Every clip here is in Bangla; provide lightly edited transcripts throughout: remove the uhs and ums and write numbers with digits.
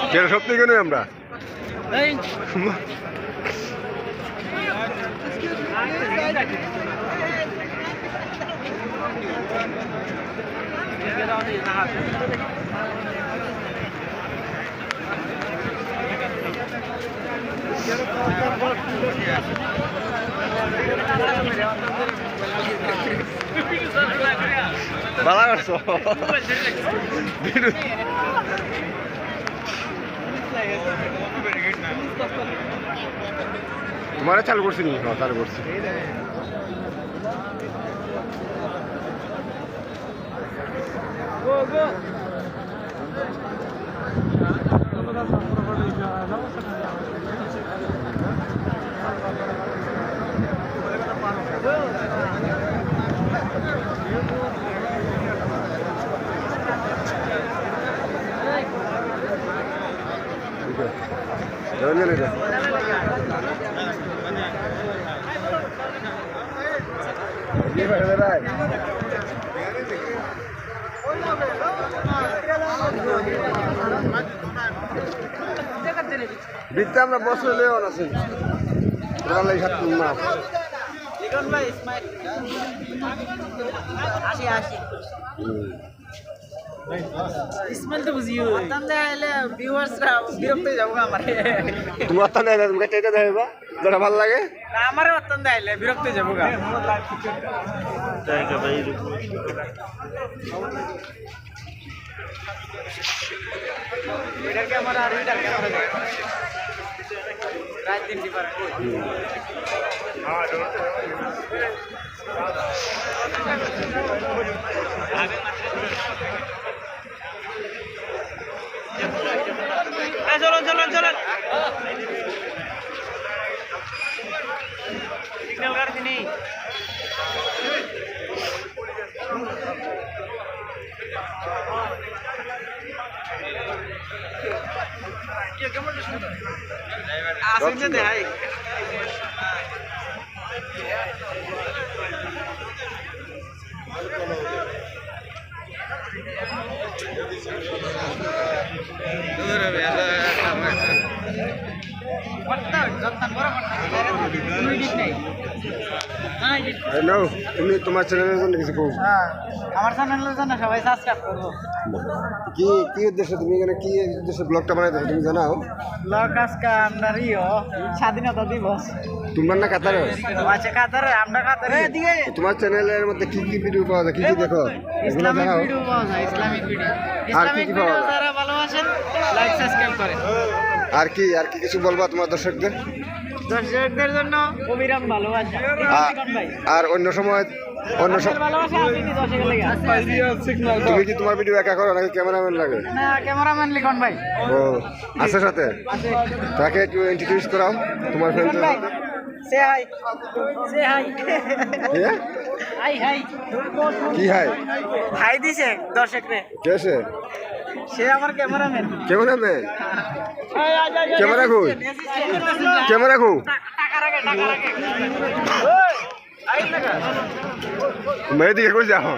কেন সত্যি কেন আমরা ভালো করছো তোমার চালু করছি নি চালু করছি বিদ্যা আমরা বছর লেও আছি ইসমাইল তো বুঝিও তান্তে আইলে ভিউয়ার্সরা বিরক্ত হয়ে যাবো আমারে তুমি অত্যান দেয় তুমি এটা দেবা যেটা ভালো লাগে আমারে অত্যান্তে আইলে বিরক্ত হয়ে যাবো গা এটার ক্যামেরা আর এটার ক্যামেরা রাত দিন ডিফারেন্ট চলুন চলুন চলুন সিগন্যাল কার নেই আসুন দে হাই তুমি তোমার চ্যানেলের জন্য কিছু কও আমার চ্যানেলের জন্য সবাই সাবস্ক্রাইব করবো কি কি উদ্দেশ্যে তুমি এখানে কি উদ্দেশ্যে ব্লগটা বানাইতে তুমি জানাও ব্লগ আজকে আমরা স্বাধীনতা দিবস তোমার না কাতারে আচ্ছা কাতারে আমরা কাতারে তোমার চ্যানেলের মধ্যে কি কি ভিডিও পাওয়া যায় কি কি দেখো এগুলো ইসলামিক জানাও ভিডিও পাওয়া যায় ইসলামিক ভিডিও আর কি ইসলামিক কি পাওয়া ভিডিও যায়? যারা ভালোবাসেন লাইক সাবস্ক্রাইব করেন আর কি কিছু বলবা তোমার দর্শকদের দর্শকদের জন্য অবিরাম ভালোবাসা ভাই আর অন্য সময় ভালোবাসা আপনি দর্শকের লাগা তুমি কি তোমার ভিডিও একা করো নাকি ক্যামেরাম্যান লাগে না ক্যামেরাম্যান লিখন ভাই ও আছে সাথে আছে তাকে একটু ইন্ট্রোডিউস করাও তোমার লিখন ফ্রেন্ড ভাই সে হাই হাই হাই কি হাই হাই দিছে দর্শকরে কেসে সে আমার ক্যামেরাম্যান ক্যামেরাম্যান ক্যামেরা কই ক্যামেরা কই টাকা রাখে মেয়ে দিকে কই যাও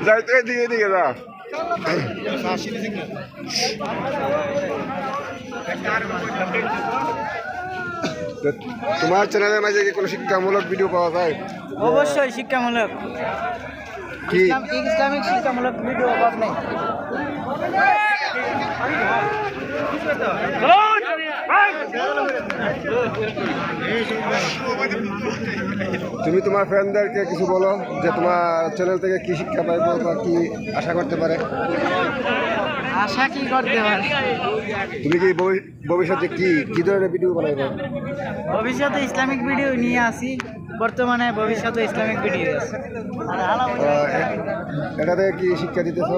যাই তো এদিকে এদিকে যা তোমার চ্যানেলের মাঝে কি কোনো শিক্ষামূলক ভিডিও পাওয়া যায় অবশ্যই শিক্ষামূলক কি ইসলামিক শিক্ষামূলক ভিডিও অভাব নেই তুমি তোমার ফ্রেন্ডদেরকে কিছু বলো যে তোমার চ্যানেল থেকে কি শিক্ষা পাইবো বা কি আশা করতে পারে আশা কি করতে পারে তুমি কি ভবিষ্যতে কি ধরনের ভিডিও বানাইবে ভবিষ্যতে ইসলামিক ভিডিও নিয়ে আসি বর্তমানে ভবিষ্যতে ইসলামিক ভিডিও আছে এটা থেকে কি শিক্ষা দিতেছ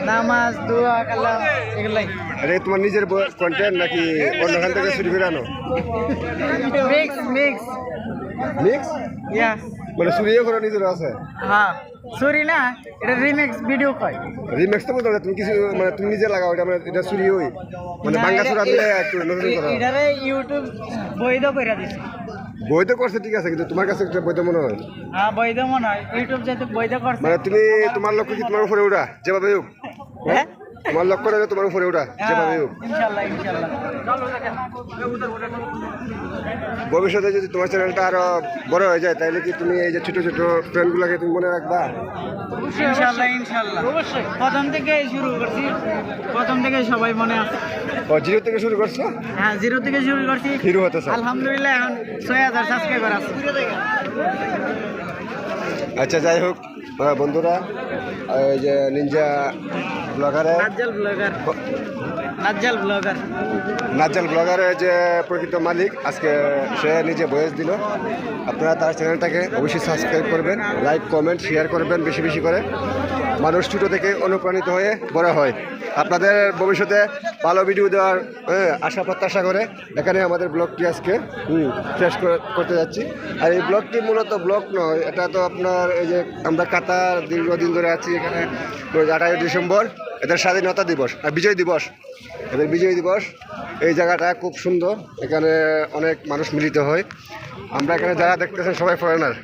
নামাজ দোয়া কালাম এগুলাই এটা তোমার নিজের কন্টেন্ট নাকি অন্যখান থেকে শুরু করে আনো মিক্স মিক্স ইয়া মানে শুরুও করে নিজের আছে হ্যাঁ সরি না এটা রিমিক্স ভিডিও কয় রিমেক্স তো বলতে তুমি কিছু মানে তুমি নিজে লাগাও এটা মানে এটা চুরি হই মানে বাঙ্গা চুরা দিলে একটু নতুন করো এটারে ইউটিউব বৈধ করে দিছে বৈধ করছে ঠিক আছে, কিন্তু তোমার কাছে একটা বৈধ মনে হয়? হ্যাঁ বৈধ মনে হয়, ইউটিউব যেহেতু বৈধ করছে। মানে তুমি তোমার লক্ষ্য কি তোমার উপরে ওঠা যেভাবে হোক? হ্যাঁ তোমার লক্ষ্য রয়েছে তোমার উপরে ওঠা যেভাবে হোক। ইনশাল্লাহ ইনশাল্লাহ। ভবিষ্যতে যদি তোমার চ্যানেলটা আরো বড় হয়ে যায় তাহলে কি তুমি এই যে ছোট ছোট ফ্রেন্ডগুলোকে তুমি মনে রাখবা? ইনশাল্লাহ ইনশাল্লাহ, অবশ্যই। প্রথম থেকে শুরু করছি, প্রথম থেকে সবাই মনে আছে। ও জিরো থেকে শুরু করছো? হ্যাঁ জিরো থেকে শুরু করছি, হিরো হতে চাও? আলহামদুলিল্লাহ এখন 6000 সাবস্ক্রাইবার আছে। আচ্ছা যাই হোক বন্ধুরা, এই যে নিনজা ব্লগারে নাজ্জাল ব্লগার, নাজ্জাল ব্লগার। নাজ্জাল ব্লগারের যে প্রকৃত মালিক আজকে সে নিজে ভয়েস দিল। আপনারা তার চ্যানেলটাকে অবশ্যই সাবস্ক্রাইব করবেন, লাইক কমেন্ট শেয়ার করবেন বেশি বেশি করে। মানুষ ছোটো থেকে অনুপ্রাণিত হয়ে বড় হয়। আপনাদের ভবিষ্যতে ভালো ভিডিও দেওয়ার আশা প্রত্যাশা করে এখানে আমাদের ব্লগটি আজকে শেষ করতে যাচ্ছি। আর এই ব্লগটি মূলত ব্লগ নয়, এটা তো আপনার এই যে আমরা কাতার দীর্ঘদিন ধরে আছি এখানে। 28 ডিসেম্বর এদের স্বাধীনতা দিবস আর বিজয় দিবস, এদের বিজয় দিবস। এই জায়গাটা খুব সুন্দর, এখানে অনেক মানুষ মিলিত হয়। আমরা এখানে যারা দেখতেছেন সবাই ফরেনার,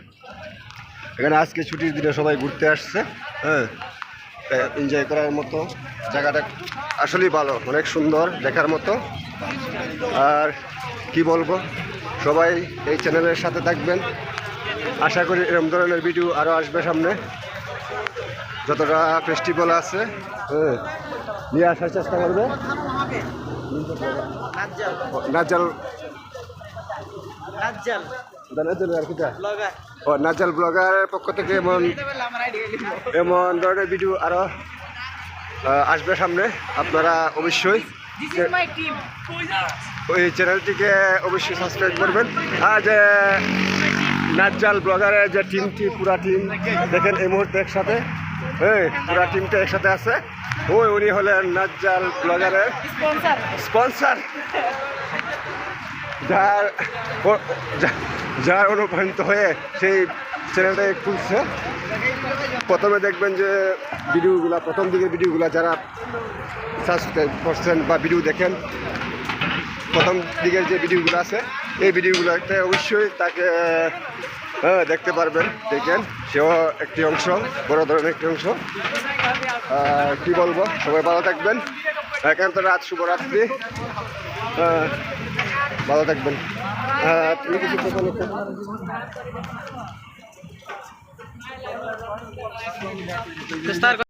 এখানে আজকে ছুটির দিনে সবাই ঘুরতে আসছে। হ্যাঁ, এনজয় করার মতো জায়গাটা আসলেই ভালো, অনেক সুন্দর দেখার মতো। আর কি বলবো, সবাই এই চ্যানেলের সাথে থাকবেন। আশা করি এরকম ধরনের ভিডিও আরও আসবে সামনে। যতটা ফেস্টিভ্যাল আছে নিয়ে আসার চেষ্টা করবে। নাজ্জাল নাজ্জাল ব্লগারের পক্ষ থেকে এমন ধরনের ভিডিও আরও আসবে সামনে। আপনারা অবশ্যই ওই চ্যানেলটিকে অবশ্যই সাবস্ক্রাইব করবেন। আর যে নাজ্জাল ব্লগারের যে টিমটি, পুরা টিম দেখেন এই মুহূর্তে একসাথে, পুরা টিমটা একসাথে আছে। উনি হলেন নাজ্জাল ব্লগারের স্পন্সর, যার অনুপ্রাণিত হয়ে সেই চ্যানেলটাকে খুলছে। প্রথমে দেখবেন যে ভিডিওগুলো, প্রথম দিকের ভিডিওগুলো যারা সাবস্ক্রাইব করছেন বা ভিডিও দেখেন, প্রথম দিকের যে ভিডিওগুলো আছে এই ভিডিওগুলোতে অবশ্যই তাকে দেখতে পারবেন। দেখেন সেও একটি অংশ, বড় ধরনের একটি অংশ। কি বলবো, সবাই ভালো থাকবেন। এখন তো রাত, শুভরাত্রি, ভালো থাকবেন। তুমি কিছু স্টার